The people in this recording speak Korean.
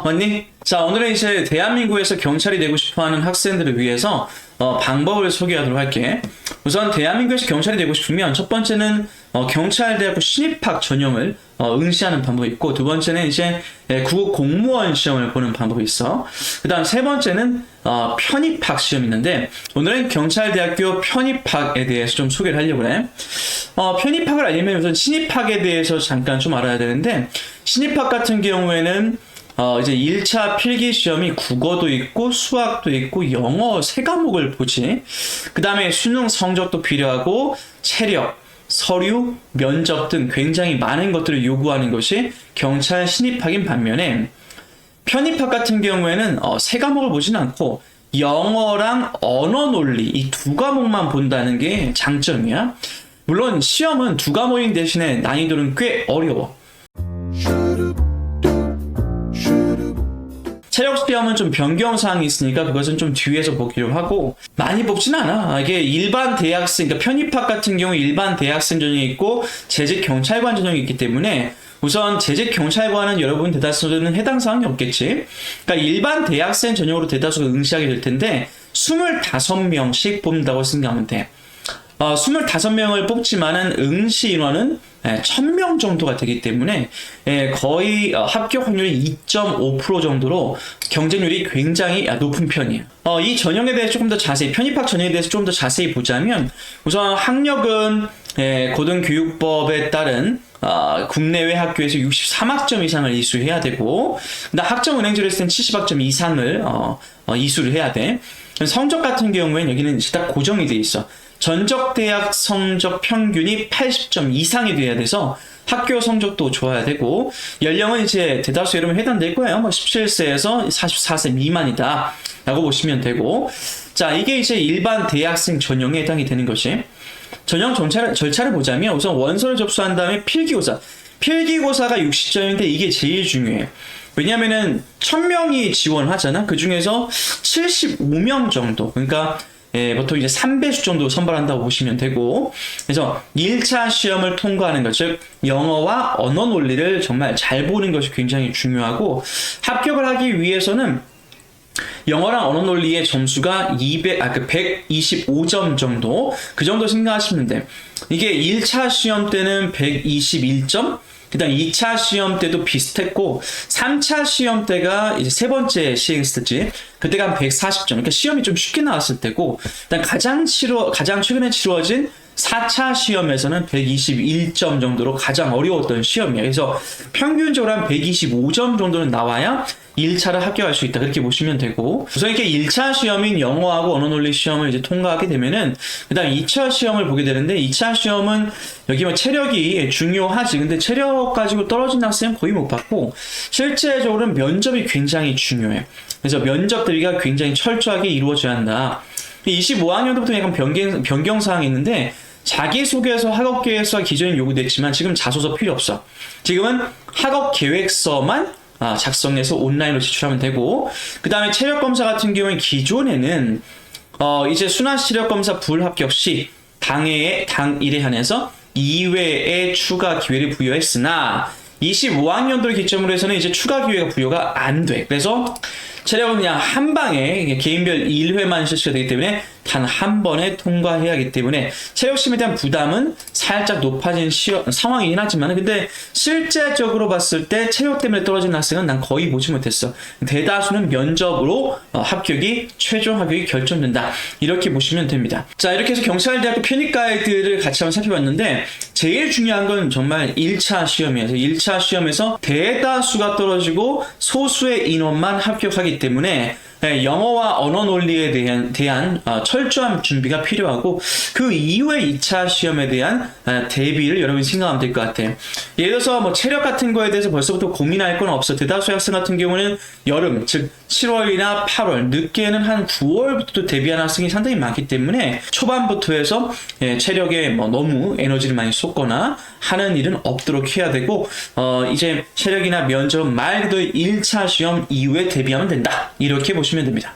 맞니? 자, 오늘은 이제 대한민국에서 경찰이 되고 싶어하는 학생들을 위해서 방법을 소개하도록 할게. 우선 대한민국에서 경찰이 되고 싶으면 첫 번째는 경찰대학교 신입학 전형을 응시하는 방법이 있고, 두 번째는 이제 국어 공무원 시험을 보는 방법이 있어. 그 다음 세 번째는 편입학 시험이 있는데, 오늘은 경찰대학교 편입학에 대해서 좀 소개를 하려고 해. 편입학을 알려면 우선 신입학에 대해서 잠깐 좀 알아야 되는데, 신입학 같은 경우에는 이제 1차 필기 시험이 국어도 있고 수학도 있고 영어 3과목을 보지. 그 다음에 수능 성적도 필요하고 체력, 서류, 면접 등 굉장히 많은 것들을 요구하는 것이 경찰 신입학인 반면에, 편입학 같은 경우에는 3과목을 보진 않고 영어랑 언어 논리 이 2과목만 본다는 게 장점이야. 물론 시험은 2과목인 대신에 난이도는 꽤 어려워. 체력 시험은 좀 변경사항이 있으니까 그것은 좀 뒤에서 보기로 하고, 많이 뽑진 않아. 이게 일반 대학생, 그러니까 편입학 같은 경우 일반 대학생 전형이 있고 재직 경찰관 전형이 있기 때문에, 우선 재직 경찰관은 여러분 대다수는 해당 사항이 없겠지. 그러니까 일반 대학생 전형으로 대다수가 응시하게 될 텐데 25명씩 뽑는다고 생각하면 돼. 25명을 뽑지만은 응시 인원은 1000명 정도가 되기 때문에 거의 합격 확률이 2.5% 정도로 경쟁률이 굉장히 높은 편이에요. 이 전형에 대해서 조금 더 자세히, 편입학 전형에 대해서 좀 더 자세히 보자면, 우선 학력은 고등교육법에 따른 국내외 학교에서 63학점 이상을 이수해야 되고, 학점은행제로 했을 땐 70학점 이상을 이수를 해야 돼. 성적 같은 경우에는 여기는 딱 고정이 돼 있어. 전적대학 성적 평균이 80점 이상이 돼야 돼서 학교 성적도 좋아야 되고, 연령은 이제 대다수 여러분 해당될 거예요. 17세에서 44세 미만이다 라고 보시면 되고, 자, 이게 이제 일반 대학생 전형에 해당이 되는 것이. 전형 절차를 보자면, 우선 원서를 접수한 다음에 필기고사가 60점인데 이게 제일 중요해. 왜냐면은 1000명이 지원하잖아. 그 중에서 75명 정도, 그러니까 보통 이제 3배수 정도 선발한다고 보시면 되고, 그래서 1차 시험을 통과하는 것, 즉 영어와 언어 논리를 정말 잘 보는 것이 굉장히 중요하고, 합격을 하기 위해서는 영어랑 언어 논리의 점수가 125점 정도, 그 정도 생각하시면 돼. 이게 1차 시험 때는 121점, 그 다음 2차 시험 때도 비슷했고, 3차 시험 때가 이제 세 번째 시행했을 때 그때가 한 140점. 그러니까 시험이 좀 쉽게 나왔을 때고, 일단 가장 최근에 치루어진 4차 시험에서는 121점 정도로 가장 어려웠던 시험이에요. 그래서 평균적으로 한 125점 정도는 나와야 1차를 합격할 수 있다, 그렇게 보시면 되고, 우선 이렇게 1차 시험인 영어하고 언어 논리 시험을 이제 통과하게 되면은 그 다음 2차 시험을 보게 되는데, 2차 시험은 여기 체력이 중요하지. 근데 체력 가지고 떨어진 학생은 거의 못 받고, 실제적으로는 면접이 굉장히 중요해. 그래서 면접 대비가 굉장히 철저하게 이루어져야 한다. 25학년도부터 약간 변경사항이 있는데, 자기소개서, 학업계획서 기존에 요구됐지만 지금 자소서 필요 없어. 지금은 학업계획서만 작성해서 온라인으로 제출하면 되고, 그 다음에 체력검사 같은 경우는 기존에는 이제 순환시력검사 불합격 시 당일에 한해서 2회의 추가 기회를 부여했으나, 25학년도를 기점으로 해서는 이제 추가 기회가 부여가 안 돼. 그래서 체력은 그냥 한 방에 개인별 1회만 실시가 되기 때문에 단 한 번에 통과해야 하기 때문에 체력 시험에 대한 부담은 살짝 높아진 상황이긴 하지만, 근데 실제적으로 봤을 때 체력 때문에 떨어진 학생은 난 거의 보지 못했어. 대다수는 면접으로 최종 합격이 결정된다, 이렇게 보시면 됩니다. 자, 이렇게 해서 경찰대학교 편입 가이드를 같이 한번 살펴봤는데, 제일 중요한 건 정말 1차 시험이에요. 1차 시험에서 대다수가 떨어지고 소수의 인원만 합격하기 때문에 영어와 언어 논리에 대한 철저한 준비가 필요하고, 그 이후에 2차 시험에 대한 대비를 여러분이 생각하면 될 것 같아요. 예를 들어서 체력 같은 거에 대해서 벌써부터 고민할 건 없어. 대다수 학생 같은 경우는 여름, 즉 7월이나 8월, 늦게는 한 9월부터 대비하는 학생이 상당히 많기 때문에 초반부터 해서 체력에 너무 에너지를 많이 쏟거나 하는 일은 없도록 해야 되고, 이제 체력이나 면접 말고도 1차 시험 이후에 대비하면 된다, 이렇게 보시면 됩니다.